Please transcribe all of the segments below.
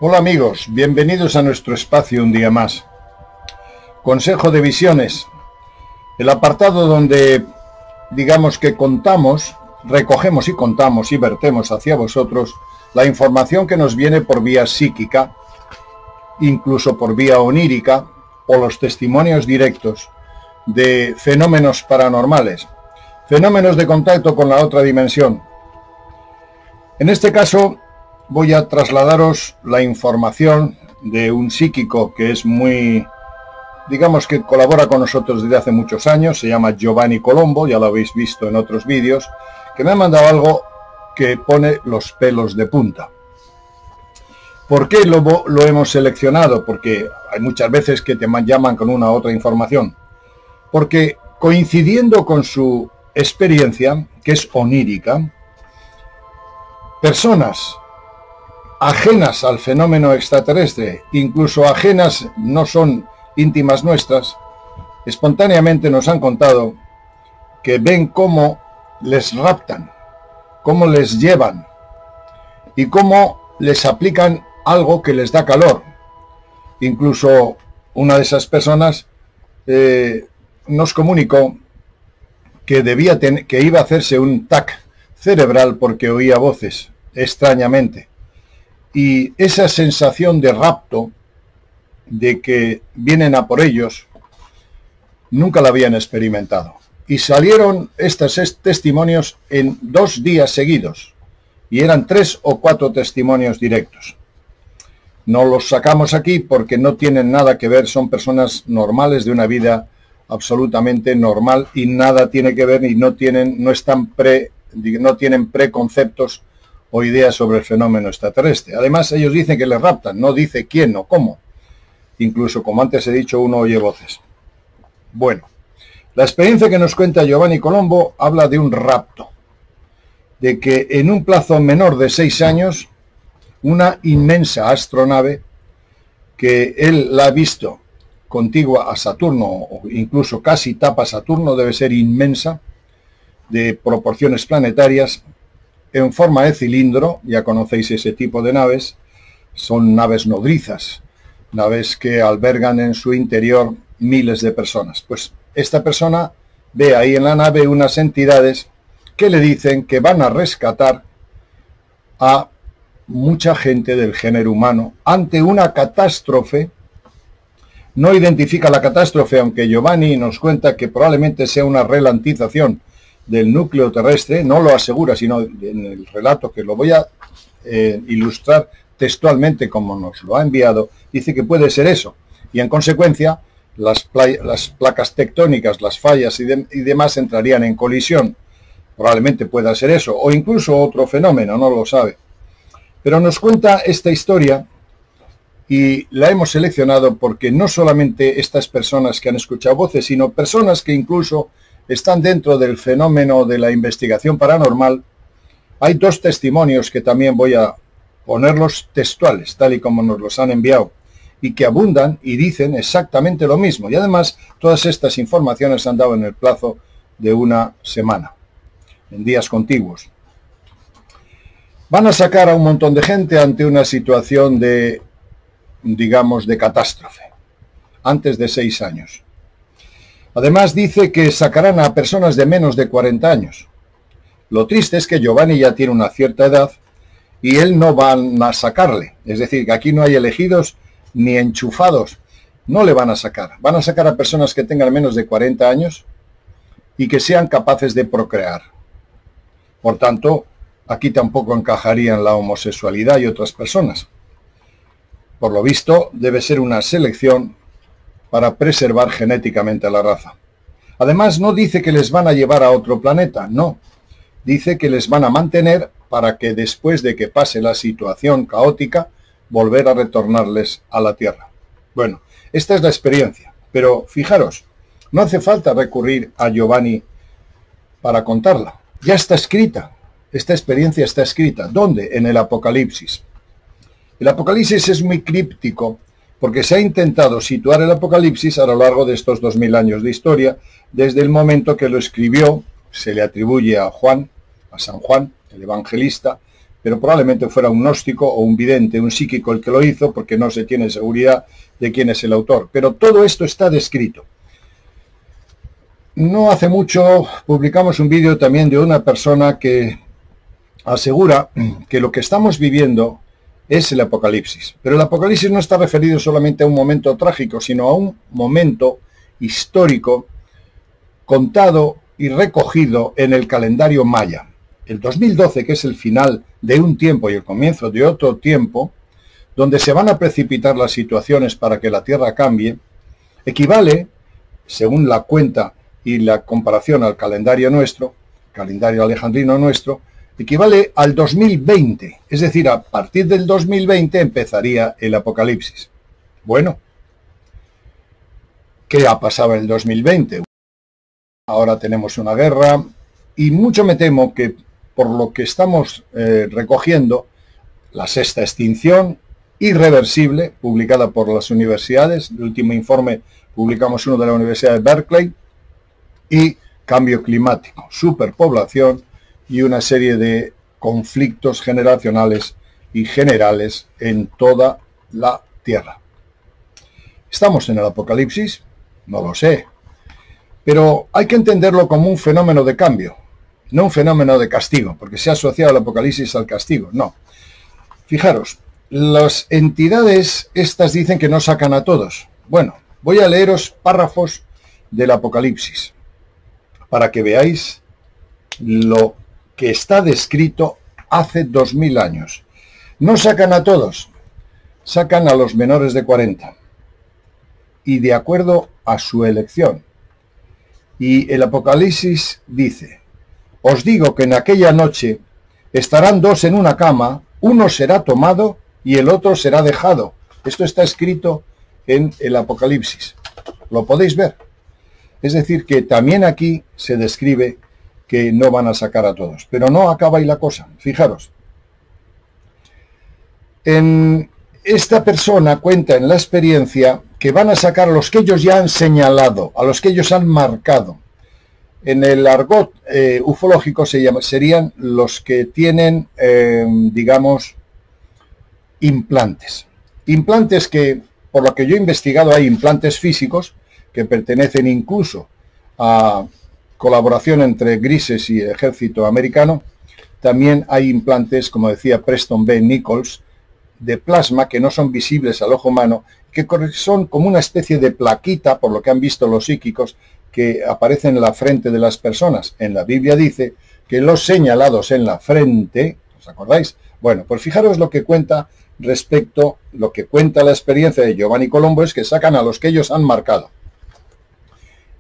Hola amigos, bienvenidos a nuestro espacio un día más. Consejo de Visiones, el apartado donde digamos que recogemos y contamos y vertemos hacia vosotros la información que nos viene por vía psíquica, incluso por vía onírica, o los testimonios directos de fenómenos paranormales, fenómenos de contacto con la otra dimensión. En este caso voy a trasladaros la información de un psíquico que es muy, digamos que colabora con nosotros desde hace muchos años, se llama Giovanni Colombo, ya lo habéis visto en otros vídeos, que me ha mandado algo que pone los pelos de punta. ¿Por qué lo hemos seleccionado? Porque hay muchas veces que te llaman con una u otra información. Porque coincidiendo con su experiencia, que es onírica, personas ajenas al fenómeno extraterrestre, incluso ajenas, no son íntimas nuestras, espontáneamente nos han contado que ven cómo les raptan, cómo les llevan y cómo les aplican algo que les da calor. Incluso una de esas personas nos comunicó que que iba a hacerse un TAC cerebral porque oía voces, extrañamente. Y esa sensación de rapto, de que vienen a por ellos, nunca la habían experimentado. Y salieron estos testimonios en 2 días seguidos. Y eran 3 o 4 testimonios directos. No los sacamos aquí porque no tienen nada que ver, son personas normales de una vida absolutamente normal y nada tiene que ver y no tienen preconceptos o ideas sobre el fenómeno extraterrestre. Además, ellos dicen que les raptan, no dice quién o cómo. Incluso, como antes he dicho, uno oye voces. Bueno, la experiencia que nos cuenta Giovanni Colombo habla de un rapto, de que en un plazo menor de 6 años, una inmensa astronave, que él la ha visto contigua a Saturno, o incluso casi tapa Saturno, debe ser inmensa, de proporciones planetarias, en forma de cilindro, ya conocéis ese tipo de naves, son naves nodrizas, naves que albergan en su interior miles de personas. Pues esta persona ve ahí en la nave unas entidades que le dicen que van a rescatar a mucha gente del género humano ante una catástrofe. No identifica la catástrofe, aunque Giovanni nos cuenta que probablemente sea una relantización del núcleo terrestre, no lo asegura, sino en el relato que lo voy a ilustrar textualmente como nos lo ha enviado, dice que puede ser eso, y en consecuencia las placas tectónicas, las fallas y demás entrarían en colisión. Probablemente pueda ser eso, o incluso otro fenómeno, no lo sabe. Pero nos cuenta esta historia y la hemos seleccionado porque no solamente estas personas que han escuchado voces, sino personas que incluso están dentro del fenómeno de la investigación paranormal. Hay 2 testimonios que también voy a ponerlos textuales, tal y como nos los han enviado, y que abundan y dicen exactamente lo mismo. Y además, todas estas informaciones se han dado en el plazo de 1 semana, en días contiguos. Van a sacar a un montón de gente ante una situación de, digamos, de catástrofe, antes de 6 años. Además dice que sacarán a personas de menos de 40 años. Lo triste es que Giovanni ya tiene una cierta edad y él no van a sacarle. Es decir, que aquí no hay elegidos ni enchufados. No le van a sacar. Van a sacar a personas que tengan menos de 40 años y que sean capaces de procrear. Por tanto, aquí tampoco encajarían la homosexualidad y otras personas. Por lo visto, debe ser una selección para preservar genéticamente a la raza. Además, no dice que les van a llevar a otro planeta, no. Dice que les van a mantener para que después de que pase la situación caótica, volver a retornarles a la Tierra. Bueno, esta es la experiencia. Pero fijaros, no hace falta recurrir a Giovanni para contarla. Ya está escrita. Esta experiencia está escrita. ¿Dónde? En el Apocalipsis. El Apocalipsis es muy críptico porque se ha intentado situar el Apocalipsis a lo largo de estos 2000 años de historia, desde el momento que lo escribió, se le atribuye a Juan, a San Juan, el evangelista, pero probablemente fuera un gnóstico o un vidente, un psíquico el que lo hizo, porque no se tiene seguridad de quién es el autor. Pero todo esto está descrito. No hace mucho publicamos un vídeo también de una persona que asegura que lo que estamos viviendo es el apocalipsis. Pero el apocalipsis no está referido solamente a un momento trágico, sino a un momento histórico contado y recogido en el calendario maya. El 2012, que es el final de un tiempo y el comienzo de otro tiempo, donde se van a precipitar las situaciones para que la Tierra cambie, equivale, según la cuenta y la comparación al calendario nuestro, calendario alejandrino nuestro, equivale al 2020. Es decir, a partir del 2020 empezaría el apocalipsis. Bueno, ¿qué ha pasado en el 2020? Ahora tenemos una guerra y mucho me temo que por lo que estamos recogiendo, la sexta extinción irreversible, publicada por las universidades, el último informe publicamos uno de la Universidad de Berkeley, y cambio climático, superpoblación y una serie de conflictos generacionales y generales en toda la Tierra. ¿Estamos en el apocalipsis? No lo sé. Pero hay que entenderlo como un fenómeno de cambio, no un fenómeno de castigo, porque se ha asociado el apocalipsis al castigo. No. Fijaros, las entidades estas dicen que no sacan a todos. Bueno, voy a leeros párrafos del apocalipsis para que veáis lo que está descrito hace 2000 años. No sacan a todos, sacan a los menores de 40 y de acuerdo a su elección. Y el Apocalipsis dice: os digo que en aquella noche estarán dos en una cama, uno será tomado y el otro será dejado. Esto está escrito en el Apocalipsis. ¿Lo podéis ver? Es decir, que también aquí se describe que no van a sacar a todos. Pero no acaba ahí la cosa. Fijaros. Esta persona cuenta en la experiencia que van a sacar a los que ellos ya han señalado, a los que ellos han marcado. En el argot ufológico serían los que tienen, digamos, implantes. Implantes que, por lo que yo he investigado, hay implantes físicos que pertenecen incluso a colaboración entre grises y ejército americano. También hay implantes, como decía Preston B. Nichols, de plasma que no son visibles al ojo humano, que son como una especie de plaquita, por lo que han visto los psíquicos, que aparecen en la frente de las personas. En la Biblia dice que los señalados en la frente, ¿os acordáis? Bueno, pues fijaros lo que cuenta respecto, lo que cuenta la experiencia de Giovanni Colombo es que sacan a los que ellos han marcado.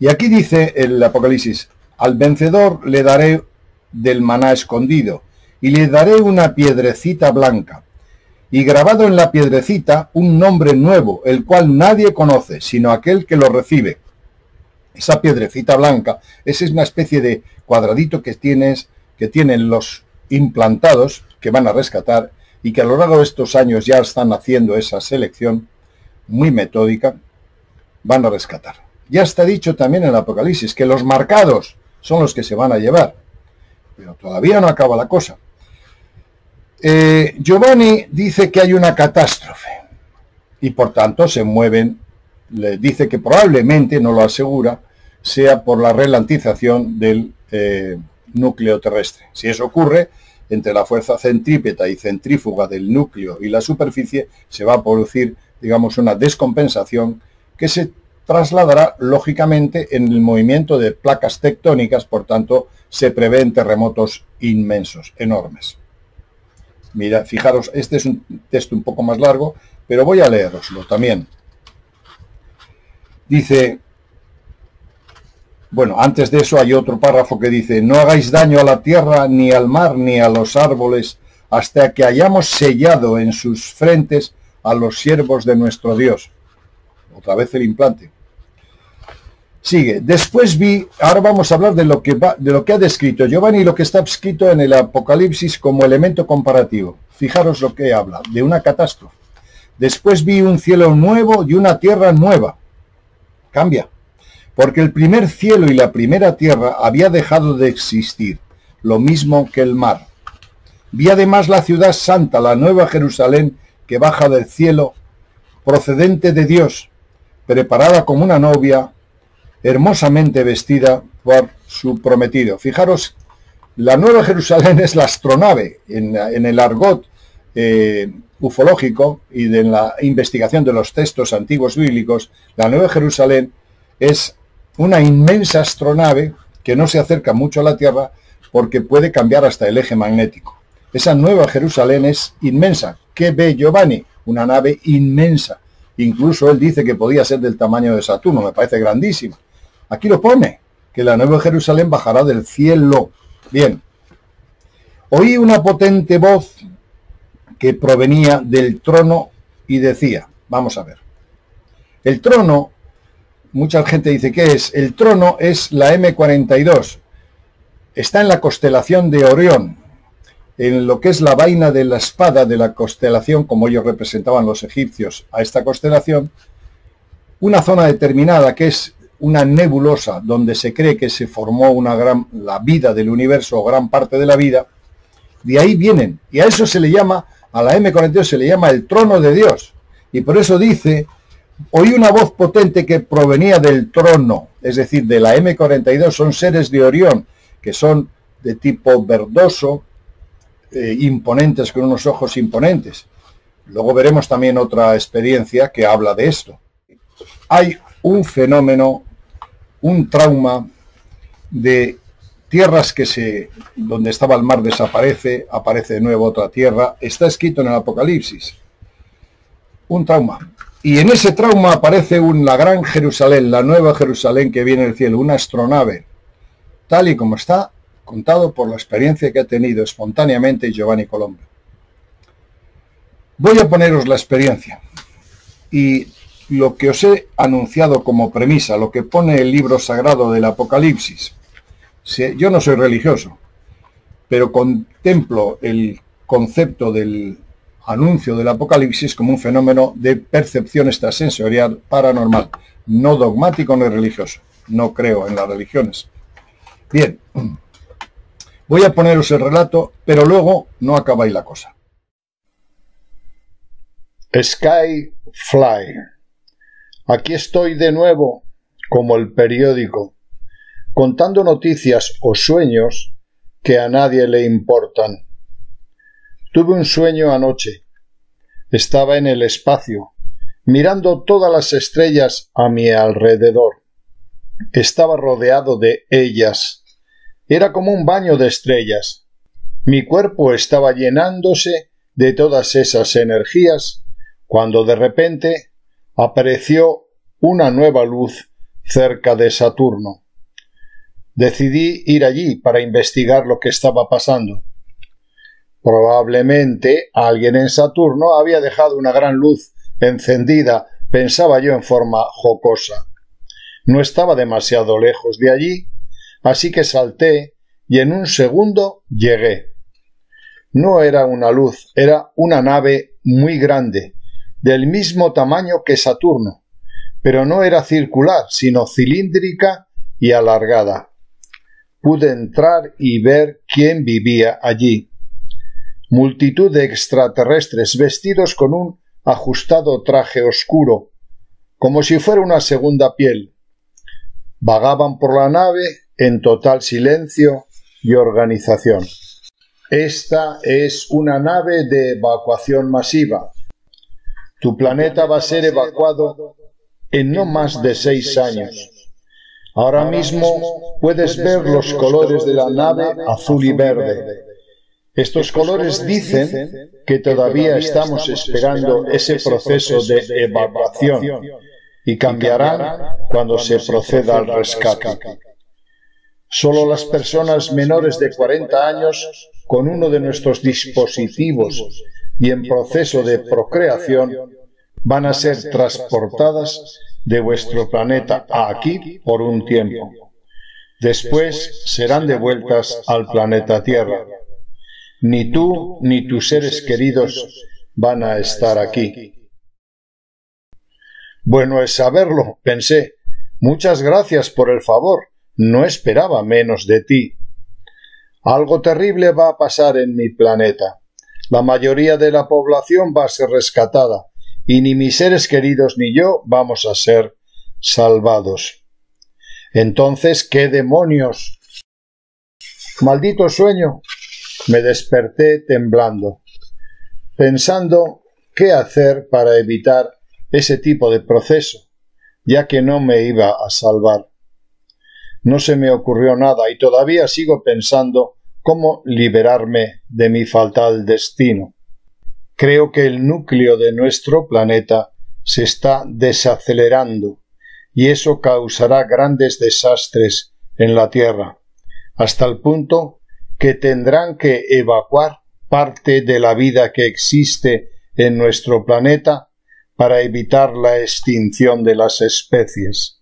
Y aquí dice el Apocalipsis: al vencedor le daré del maná escondido y le daré una piedrecita blanca. Y grabado en la piedrecita un nombre nuevo, el cual nadie conoce, sino aquel que lo recibe. Esa piedrecita blanca, esa es una especie de cuadradito que tienen los implantados, que van a rescatar, y que a lo largo de estos años ya están haciendo esa selección muy metódica, van a rescatar. Ya está dicho también en el Apocalipsis que los marcados son los que se van a llevar. Pero todavía no acaba la cosa. Giovanni dice que hay una catástrofe y por tanto se mueven, le dice que probablemente, no lo asegura, sea por la ralentización del núcleo terrestre. Si eso ocurre, entre la fuerza centrípeta y centrífuga del núcleo y la superficie, se va a producir, digamos, una descompensación que se trasladará lógicamente en el movimiento de placas tectónicas, por tanto, se prevén terremotos inmensos, enormes. Mira, fijaros, este es un texto un poco más largo, pero voy a leeroslo también. Dice, bueno, antes de eso hay otro párrafo que dice: no hagáis daño a la tierra, ni al mar, ni a los árboles, hasta que hayamos sellado en sus frentes a los siervos de nuestro Dios. Otra vez el implante. Sigue, después vi, ahora vamos a hablar de lo que ha descrito Giovanni y lo que está escrito en el Apocalipsis como elemento comparativo. Fijaros lo que habla, de una catástrofe. Después vi un cielo nuevo y una tierra nueva. Cambia, porque el primer cielo y la primera tierra había dejado de existir, lo mismo que el mar. Vi además la ciudad santa, la nueva Jerusalén, que baja del cielo, procedente de Dios, preparada como una novia, hermosamente vestida por su prometido. Fijaros, la nueva Jerusalén es la astronave. En el argot ufológico y de la investigación de los textos antiguos bíblicos, la nueva Jerusalén es una inmensa astronave que no se acerca mucho a la Tierra porque puede cambiar hasta el eje magnético. Esa nueva Jerusalén es inmensa. ¿Qué ve Giovanni? Una nave inmensa. Incluso él dice que podía ser del tamaño de Saturno, me parece grandísima. Aquí lo pone, que la nueva Jerusalén bajará del cielo. Bien, oí una potente voz que provenía del trono y decía, vamos a ver, el trono, mucha gente dice, ¿qué es? El trono es la M42, está en la constelación de Orión, en lo que es la vaina de la espada de la constelación, como ellos representaban los egipcios a esta constelación, una zona determinada que es una nebulosa donde se cree que se formó la vida del universo o gran parte de la vida, de ahí vienen, y a eso se le llama, a la M42 se le llama el trono de Dios, y por eso dice, oí una voz potente que provenía del trono, es decir, de la M42, son seres de Orión, que son de tipo verdoso, imponentes, con unos ojos imponentes. Luego veremos también otra experiencia que habla de esto. Hay un fenómeno, un trauma de tierras donde estaba el mar desaparece, aparece de nuevo otra tierra, está escrito en el Apocalipsis. Un trauma. Y en ese trauma aparece la gran Jerusalén, la nueva Jerusalén que viene del cielo, una astronave, tal y como está contado por la experiencia que ha tenido espontáneamente Giovanni Colombo. Voy a poneros la experiencia y lo que os he anunciado como premisa, lo que pone el libro sagrado del Apocalipsis. Yo no soy religioso, pero contemplo el concepto del anuncio del Apocalipsis como un fenómeno de percepción extrasensorial paranormal, no dogmático ni religioso. No creo en las religiones. Bien, voy a poneros el relato, pero luego no acabáis la cosa. Skyfly. Aquí estoy de nuevo, como el periódico, contando noticias o sueños que a nadie le importan. Tuve un sueño anoche. Estaba en el espacio, mirando todas las estrellas a mi alrededor. Estaba rodeado de ellas. Era como un baño de estrellas. Mi cuerpo estaba llenándose de todas esas energías, cuando de repente apareció una nueva luz cerca de Saturno. Decidí ir allí para investigar lo que estaba pasando. Probablemente alguien en Saturno había dejado una gran luz encendida, pensaba yo en forma jocosa. No estaba demasiado lejos de allí, así que salté y en un segundo llegué. No era una luz, era una nave muy grande, del mismo tamaño que Saturno, pero no era circular, sino cilíndrica y alargada. Pude entrar y ver quién vivía allí. Multitud de extraterrestres vestidos con un ajustado traje oscuro, como si fuera una segunda piel. Vagaban por la nave en total silencio y organización. Esta es una nave de evacuación masiva. Tu planeta va a ser evacuado en no más de 6 años. Ahora mismo puedes ver los colores de la nave azul y verde. Estos colores dicen que todavía estamos esperando ese proceso de evacuación y cambiarán cuando se proceda al rescate. Solo las personas menores de 40 años con uno de nuestros dispositivos y en proceso de procreación van a ser transportadas de vuestro planeta a aquí por un tiempo. Después serán devueltas al planeta Tierra. Ni tú ni tus seres queridos van a estar aquí. Bueno es saberlo, pensé. Muchas gracias por el favor. No esperaba menos de ti. Algo terrible va a pasar en mi planeta. La mayoría de la población va a ser rescatada, y ni mis seres queridos ni yo vamos a ser salvados. Entonces, ¿qué demonios? Maldito sueño. Me desperté temblando, pensando qué hacer para evitar ese tipo de proceso, ya que no me iba a salvar. No se me ocurrió nada y todavía sigo pensando cómo liberarme de mi fatal destino. Creo que el núcleo de nuestro planeta se está desacelerando y eso causará grandes desastres en la Tierra, hasta el punto que tendrán que evacuar parte de la vida que existe en nuestro planeta para evitar la extinción de las especies.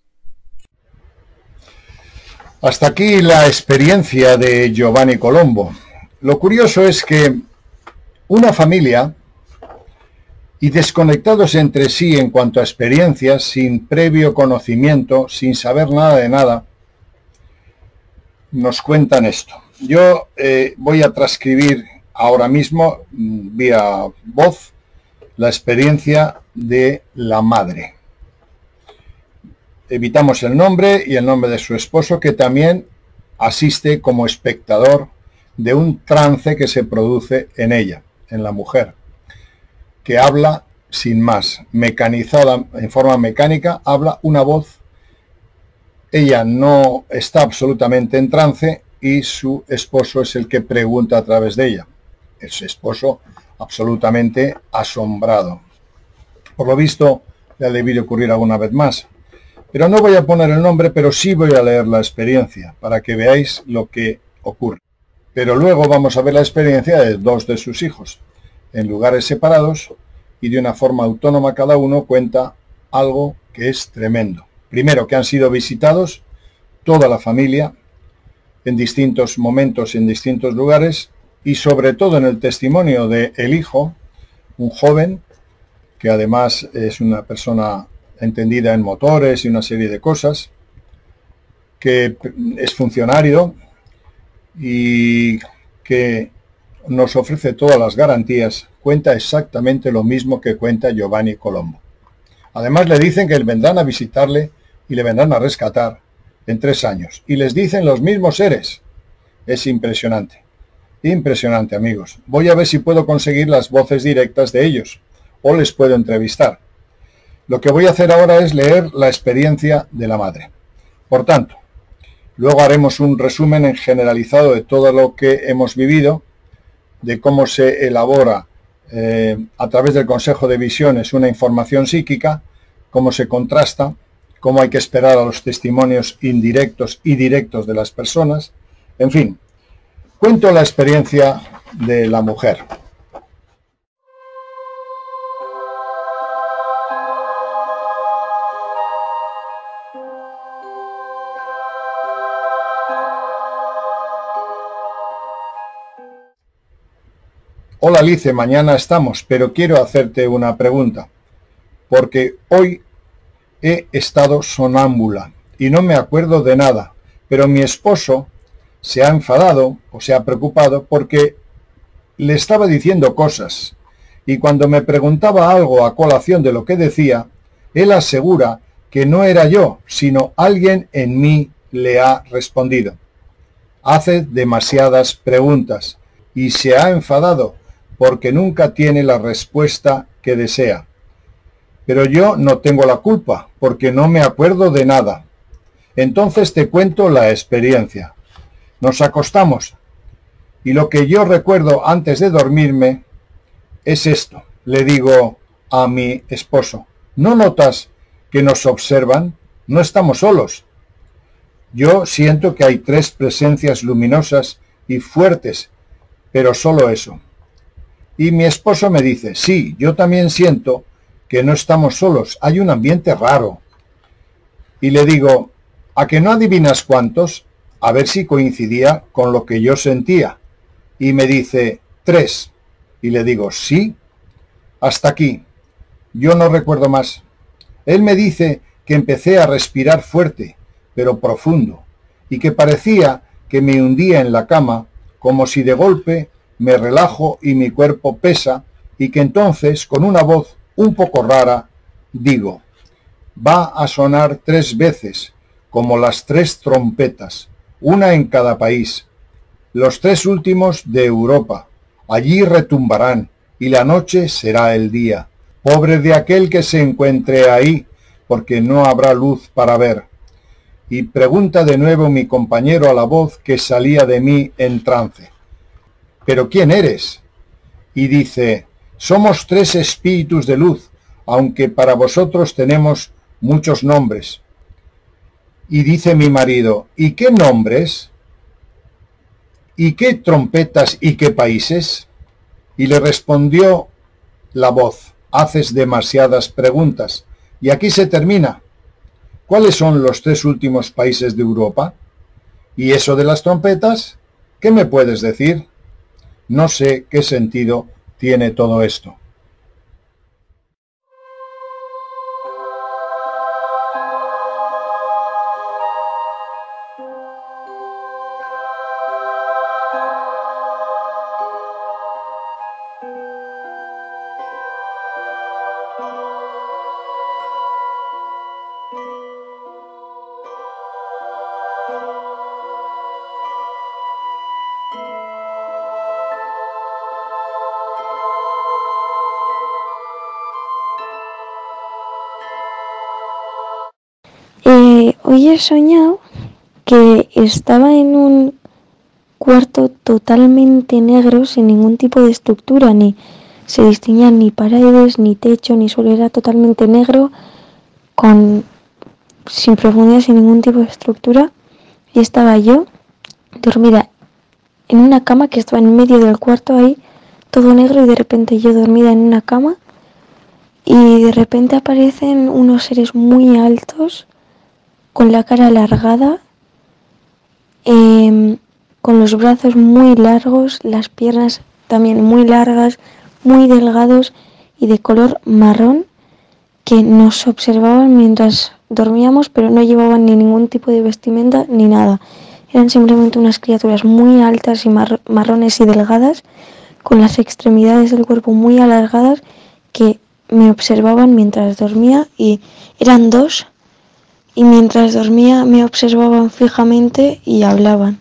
Hasta aquí la experiencia de Giovanni Colombo. Lo curioso es que una familia, y desconectados entre sí en cuanto a experiencias, sin previo conocimiento, sin saber nada de nada, nos cuentan esto. Yo voy a transcribir ahora mismo, vía voz, la experiencia de la madre. Evitamos el nombre y el nombre de su esposo, que también asiste como espectador de un trance que se produce en ella, en la mujer, que habla sin más, mecanizada, en forma mecánica, habla una voz. Ella no está absolutamente en trance y su esposo es el que pregunta a través de ella. Ese esposo absolutamente asombrado. Por lo visto, le ha debido ocurrir alguna vez más. Pero no voy a poner el nombre, pero sí voy a leer la experiencia, para que veáis lo que ocurre. Pero luego vamos a ver la experiencia de dos de sus hijos, en lugares separados, y de una forma autónoma cada uno cuenta algo que es tremendo. Primero, que han sido visitados toda la familia en distintos momentos, en distintos lugares, y sobre todo en el testimonio del hijo, un joven, que además es una persona entendida en motores y una serie de cosas, que es funcionario y que nos ofrece todas las garantías, cuenta exactamente lo mismo que cuenta Giovanni Colombo. Además le dicen que vendrán a visitarle y le vendrán a rescatar en 3 años. Y les dicen los mismos seres. Es impresionante. Impresionante, amigos. Voy a ver si puedo conseguir las voces directas de ellos o les puedo entrevistar. Lo que voy a hacer ahora es leer la experiencia de la madre. Por tanto, luego haremos un resumen en generalizado de todo lo que hemos vivido, de cómo se elabora a través del Consejo de Visiones una información psíquica, cómo se contrasta, cómo hay que esperar a los testimonios indirectos y directos de las personas. En fin, cuento la experiencia de la mujer. Hola Lice, mañana estamos, pero quiero hacerte una pregunta, porque hoy he estado sonámbula y no me acuerdo de nada, pero mi esposo se ha enfadado o se ha preocupado porque le estaba diciendo cosas y cuando me preguntaba algo a colación de lo que decía, él asegura que no era yo, sino alguien en mí le ha respondido. Hace demasiadas preguntas y se ha enfadado porque nunca tiene la respuesta que desea. Pero yo no tengo la culpa, porque no me acuerdo de nada. Entonces te cuento la experiencia. Nos acostamos, y lo que yo recuerdo antes de dormirme es esto. Le digo a mi esposo, ¿no notas que nos observan? No estamos solos. Yo siento que hay 3 presencias luminosas y fuertes, pero solo eso. Y mi esposo me dice, sí, yo también siento que no estamos solos, hay un ambiente raro. Y le digo, ¿a que no adivinas cuántos? A ver si coincidía con lo que yo sentía. Y me dice, 3. Y le digo, sí, hasta aquí. Yo no recuerdo más. Él me dice que empecé a respirar fuerte, pero profundo, y que parecía que me hundía en la cama como si de golpe me relajo y mi cuerpo pesa, y que entonces, con una voz un poco rara, digo: va a sonar 3 veces, como las 3 trompetas, una en cada país, los 3 últimos de Europa. Allí retumbarán, y la noche será el día. Pobre de aquel que se encuentre ahí, porque no habrá luz para ver. Y pregunta de nuevo mi compañero a la voz que salía de mí en trance: ¿pero quién eres? Y dice: somos 3 espíritus de luz, aunque para vosotros tenemos muchos nombres. Y dice mi marido: ¿y qué nombres? ¿Y qué trompetas y qué países? Y le respondió la voz: haces demasiadas preguntas, y aquí se termina. ¿Cuáles son los 3 últimos países de Europa? ¿Y eso de las trompetas? ¿Qué me puedes decir? No sé qué sentido tiene todo esto. Hoy he soñado que estaba en un cuarto totalmente negro, sin ningún tipo de estructura, ni se distinguían ni paredes, ni techo, ni suelo, era totalmente negro, sin profundidad, sin ningún tipo de estructura, y estaba yo dormida en una cama que estaba en medio del cuarto ahí, todo negro, y de repente yo dormida en una cama, y de repente aparecen unos seres muy altos, con la cara alargada, con los brazos muy largos, las piernas también muy largas, muy delgados y de color marrón, que nos observaban mientras dormíamos, pero no llevaban ni ningún tipo de vestimenta ni nada. Eran simplemente unas criaturas muy altas y marrones y delgadas, con las extremidades del cuerpo muy alargadas, que me observaban mientras dormía, y eran 2, y mientras dormía me observaban fijamente y hablaban.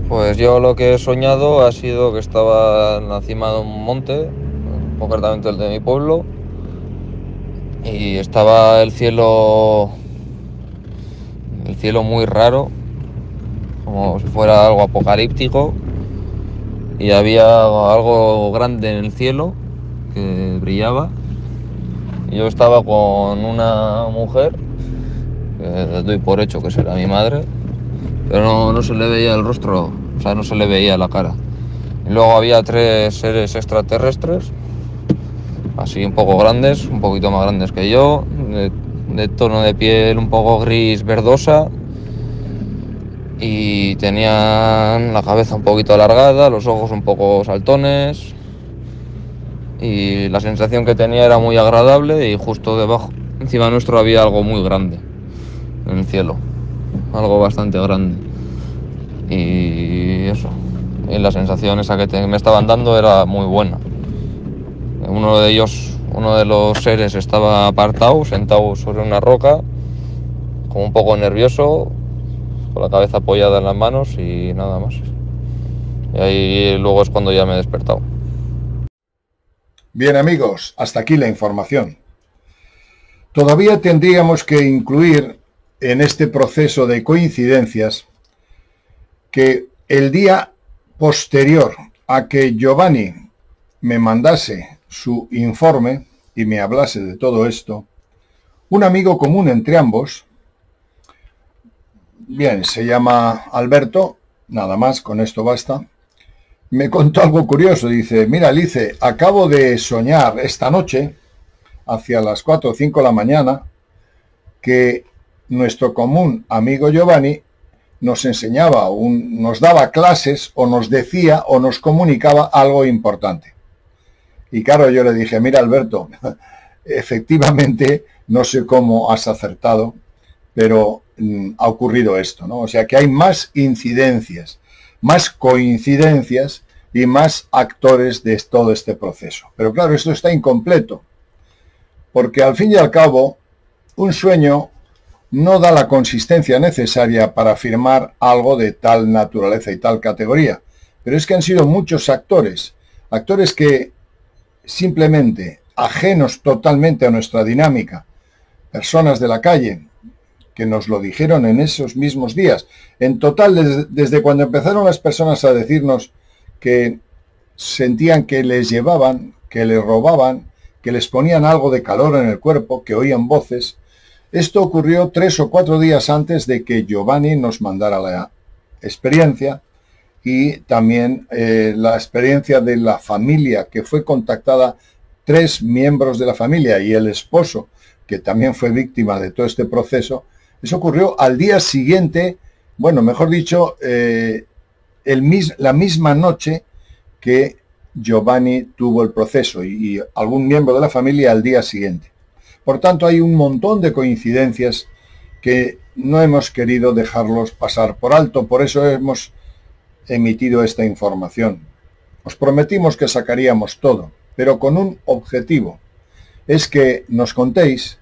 Pues yo lo que he soñado ha sido que estaba en la cima de un monte, concretamente el de mi pueblo, y estaba el cielo muy raro, como si fuera algo apocalíptico, y había algo grande en el cielo que brillaba, y yo estaba con una mujer, que doy por hecho que será mi madre, pero no se le veía el rostro, o sea, no se le veía la cara. Y luego había 3 seres extraterrestres, así un poco grandes, un poquito más grandes que yo, de tono de piel un poco gris verdosa, y tenían la cabeza un poquito alargada, los ojos un poco saltones, y la sensación que tenía era muy agradable, y justo debajo, encima nuestro, había algo muy grande en el cielo, algo bastante grande, y eso, y la sensación esa que me estaban dando era muy buena. Uno de los seres estaba apartado, sentado sobre una roca, como un poco nervioso, con la cabeza apoyada en las manos y nada más. Y ahí luego es cuando ya me he despertado. Bien amigos, hasta aquí la información. Todavía tendríamos que incluir en este proceso de coincidencias que el día posterior a que Giovanni me mandase su informe y me hablase de todo esto, un amigo común entre ambos, bien, se llama Alberto, nada más, con esto basta, me contó algo curioso. Dice, mira, Lice, acabo de soñar esta noche, hacia las 4 o 5 de la mañana, que nuestro común amigo Giovanni nos enseñaba, nos daba clases o nos decía o nos comunicaba algo importante. Y claro, yo le dije, mira Alberto, efectivamente, no sé cómo has acertado, pero ha ocurrido esto, ¿no? O sea que hay más incidencias, más coincidencias y más actores de todo este proceso. Pero claro, esto está incompleto, porque al fin y al cabo, un sueño no da la consistencia necesaria para afirmar algo de tal naturaleza y tal categoría. Pero es que han sido muchos actores que simplemente ajenos totalmente a nuestra dinámica, personas de la calle, que nos lo dijeron en esos mismos días. En total, desde cuando empezaron las personas a decirnos que sentían que les llevaban, que les robaban, que les ponían algo de calor en el cuerpo, que oían voces. Esto ocurrió 3 o 4 días antes de que Giovanni nos mandara la experiencia y también la experiencia de la familia, que fue contactada 3 miembros de la familia y el esposo, que también fue víctima de todo este proceso. Eso ocurrió al día siguiente, bueno, mejor dicho, la misma noche que Giovanni tuvo el proceso y algún miembro de la familia al día siguiente. Por tanto, hay un montón de coincidencias que no hemos querido dejarlos pasar por alto, por eso hemos emitido esta información. Os prometimos que sacaríamos todo, pero con un objetivo, es que nos contéis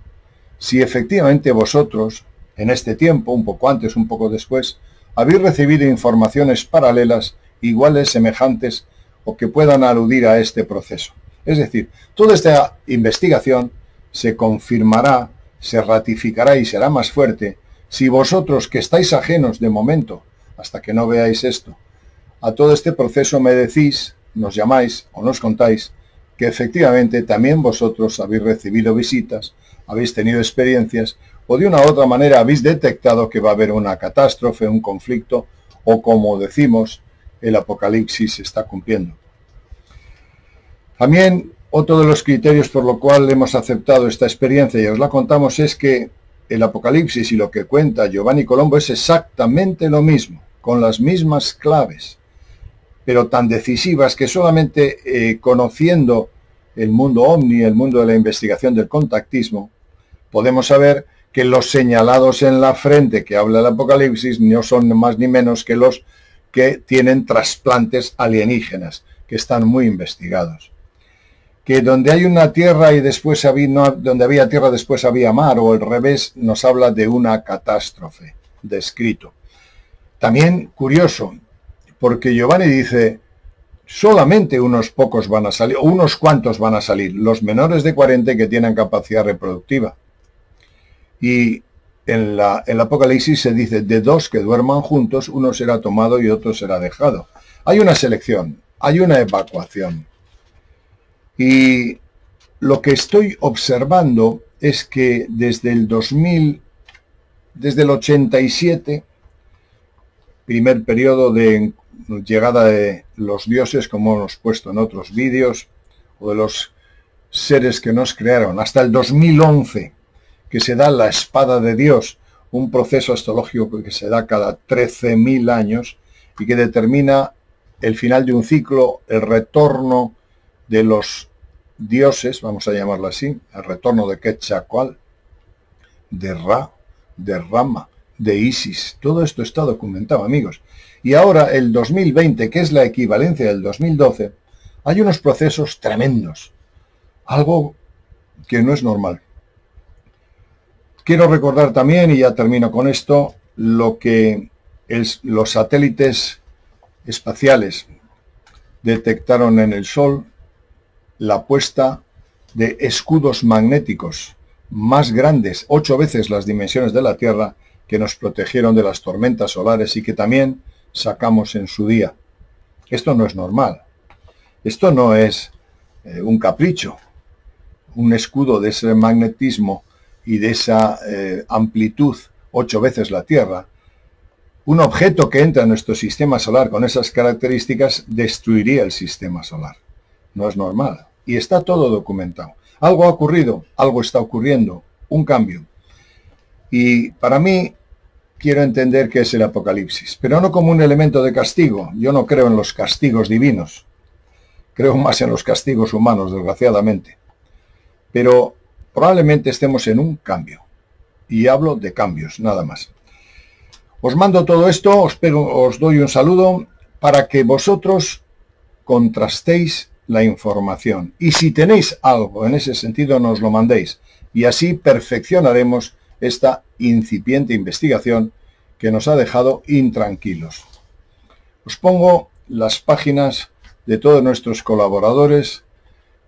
si efectivamente vosotros, en este tiempo, un poco antes, un poco después, habéis recibido informaciones paralelas, iguales, semejantes, o que puedan aludir a este proceso. Es decir, toda esta investigación se confirmará, se ratificará y será más fuerte si vosotros, que estáis ajenos de momento, hasta que no veáis esto, a todo este proceso me decís, nos llamáis o nos contáis que efectivamente también vosotros habéis recibido visitas, habéis tenido experiencias o de una u otra manera habéis detectado que va a haber una catástrofe, un conflicto o, como decimos, el apocalipsis se está cumpliendo. También otro de los criterios por lo cual hemos aceptado esta experiencia y os la contamos es que el apocalipsis y lo que cuenta Giovanni Colombo es exactamente lo mismo, con las mismas claves, pero tan decisivas que solamente conociendo el mundo ovni, el mundo de la investigación del contactismo, podemos saber que los señalados en la frente que habla el Apocalipsis no son más ni menos que los que tienen trasplantes alienígenas, que están muy investigados. Que donde hay una tierra y después donde había tierra después había mar, o al revés, nos habla de una catástrofe, descrito. También curioso, porque Giovanni dice, solamente unos pocos van a salir, o unos cuantos van a salir, los menores de 40 que tienen capacidad reproductiva. Y en el Apocalipsis se dice, de 2 que duerman juntos, uno será tomado y otro será dejado. Hay una selección, hay una evacuación. Y lo que estoy observando es que desde el 87, primer periodo de llegada de los dioses, como hemos puesto en otros vídeos, o de los seres que nos crearon, hasta el 2011, que se da la espada de Dios, un proceso astrológico que se da cada 13.000 años y que determina el final de un ciclo, el retorno de los dioses, vamos a llamarlo así, el retorno de Quetzalcóatl, de Ra, de Rama, de Isis. Todo esto está documentado, amigos. Y ahora, el 2020, que es la equivalencia del 2012, hay unos procesos tremendos. Algo que no es normal. Quiero recordar también, y ya termino con esto, lo que los satélites espaciales detectaron en el Sol la puesta de escudos magnéticos más grandes, 8 veces las dimensiones de la Tierra, que nos protegieron de las tormentas solares y que también sacamos en su día. Esto no es normal. Esto no es un capricho. Un escudo de ese magnetismo y de esa amplitud, 8 veces la Tierra. Un objeto que entra en nuestro sistema solar con esas características destruiría el sistema solar. No es normal. Y está todo documentado. Algo ha ocurrido, algo está ocurriendo, un cambio. Y para mí, quiero entender qué es el Apocalipsis, pero no como un elemento de castigo. Yo no creo en los castigos divinos. Creo más en los castigos humanos, desgraciadamente. Pero probablemente estemos en un cambio. Y hablo de cambios, nada más. Os mando todo esto, os doy un saludo para que vosotros contrastéis la información. Y si tenéis algo en ese sentido, nos lo mandéis. Y así perfeccionaremos esta incipiente investigación que nos ha dejado intranquilos. Os pongo las páginas de todos nuestros colaboradores,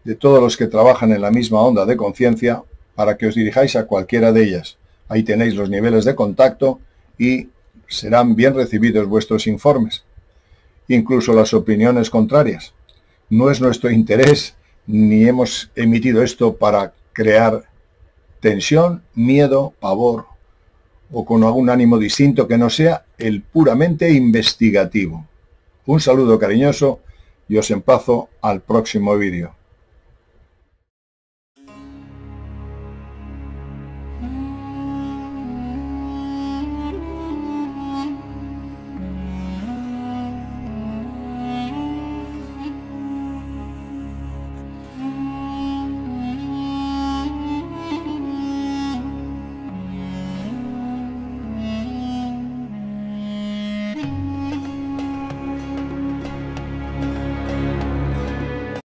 de todos los que trabajan en la misma onda de conciencia, para que os dirijáis a cualquiera de ellas. Ahí tenéis los niveles de contacto y serán bien recibidos vuestros informes, incluso las opiniones contrarias. No es nuestro interés, ni hemos emitido esto para crear tensión, miedo, pavor, o con algún ánimo distinto que no sea el puramente investigativo. Un saludo cariñoso y os emplazo al próximo vídeo.